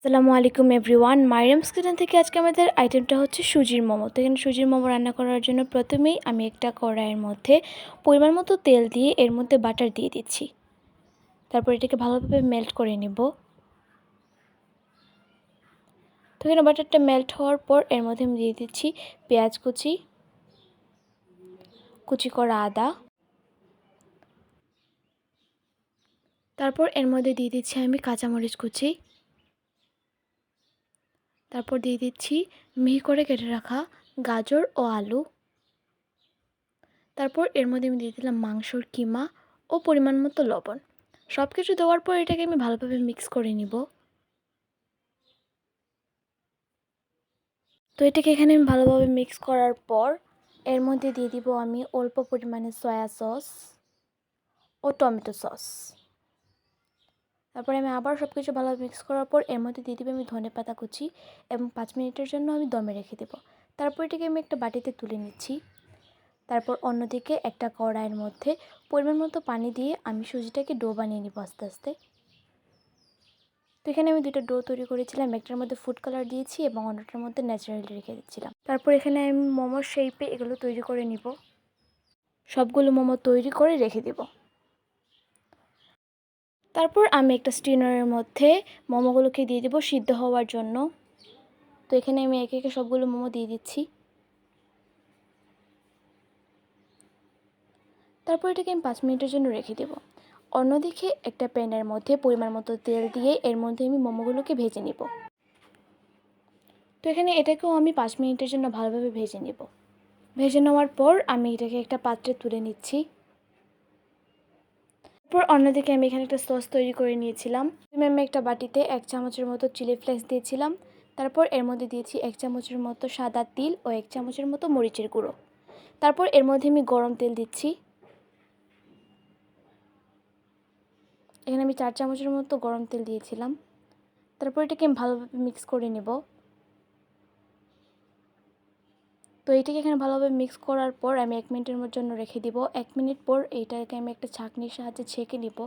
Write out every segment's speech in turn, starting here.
আসসালামু আলাইকুম everyone. Mariam's kitchen থেকে আজকে আমাদের আইটেমটা হচ্ছে সুজির মোমো। তো এখানে সুজির মোমো রান্না করার জন্য প্রথমেই আমি একটা কড়াইয়ের মধ্যে পরিমাণ মতো তেল দিয়ে এর মধ্যে বাটার দিয়ে দিচ্ছি। তারপর এটাকে ভালোভাবে মেল্ট করে নেব। তো এখানে বাটারটা মেল্ট হওয়ার পর এর মধ্যে আমি দিয়ে দিচ্ছি পেঁয়াজ কুচি, কুচি করা আদা, তারপর এর মধ্যে দিয়ে দিচ্ছি আমি কাঁচামরিচ কুচি, তারপর দিয়ে দিচ্ছি মিহি করে কেটে রাখা গাজর ও আলু, তারপর এর মধ্যে আমি দিয়ে দিলাম মাংসর কিমা ও পরিমাণ মতো লবণ। সব কিছু দেওয়ার পর এটাকে আমি ভালোভাবে মিক্স করে নিব। তো এটাকে এখানে আমি ভালোভাবে মিক্স করার পর এর মধ্যে দিয়ে দিব আমি অল্প পরিমাণে সয়া সস ও টমেটো সস। তারপরে আমি আবার সব কিছু ভালোভাবে মিক্স করার পর এর মধ্যে দিয়ে দিব আমি ধনেপাতা কুচি এবং 5 মিনিটের জন্য আমি দমে রেখে দেব। তারপর এটাকে আমি একটা বাটিতে তুলে নিচ্ছি। তারপর অন্যদিকে একটা কড়াইয়ের মধ্যে পরিমাণ মতো পানি দিয়ে আমি সুজিটাকে ডো বানিয়ে নিব আস্তে আস্তে। তো এখানে আমি দুটো ডো তৈরি করেছিলাম, একটার মধ্যে ফুড কালার দিয়েছি এবং অন্যটার মধ্যে ন্যাচারালি রেখে দিচ্ছিলাম। তারপর এখানে আমি মোমোর শেপে এগুলো তৈরি করে নিব। সবগুলো মোমো তৈরি করে রেখে দেব। তারপর আমি একটা স্টিনারের মধ্যে মোমোগুলোকে দিয়ে দেবো সিদ্ধ হওয়ার জন্য। তো এখানে আমি একে একে সবগুলো মোমো দিয়ে দিচ্ছি। তারপর এটাকে আমি 5 মিনিটের জন্য রেখে দেব। অন্যদিকে একটা প্যানের মধ্যে পরিমাণ মতো তেল দিয়ে এর মধ্যে আমি মোমোগুলোকে ভেজে নিব। তো এখানে এটাকেও আমি 5 মিনিটের জন্য ভালোভাবে ভেজে নেব। ভেজে নেওয়ার পর আমি এটাকে একটা পাত্রে তুলে নিচ্ছি। তারপর অন্যদিকে আমি এখানে একটা সস তৈরি করে নিয়েছিলাম। আমি একটা বাটিতে 1 চামচের মতো চিলি ফ্লেক্স দিয়েছিলাম। তারপর এর মধ্যে দিয়েছি 1 চামচের মতো সাদা তিল ও 1 চামচের মতো মরিচের গুঁড়ো। তারপর এর মধ্যে আমি গরম তেল দিচ্ছি। এখানে আমি 4 চামচের মতো গরম তেল দিয়েছিলাম। তারপর এটাকে আমি ভালোভাবে মিক্স করে নেব। তো এটাকে এখানে ভালোভাবে মিক্স করার পর আমি 1 মিনিটের জন্য রেখে দিব। 1 মিনিট পর এইটাকে আমি একটা ছাঁকনির সাহায্যে ছেঁকে নিব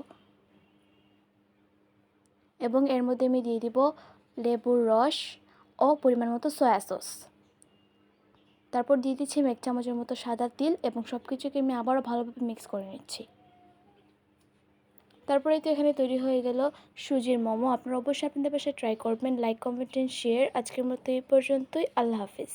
এবং এর মধ্যে আমি দিয়ে দিব লেবুর রস ও পরিমাণ মতো সয়া সস। তারপর দিয়ে দিচ্ছি আমি 1 চামচের মতো সাদা তিল এবং সব কিছুকে আমি আবারও ভালোভাবে মিক্স করে নিচ্ছি। তারপরেই তো এখানে তৈরি হয়ে গেল সুজির মোমো। আপনারা অবশ্যই আপনাদের বাসায় ট্রাই করবেন। Like, comment and share. আজকের মতো এই পর্যন্তই। আল্লাহ হাফেজ।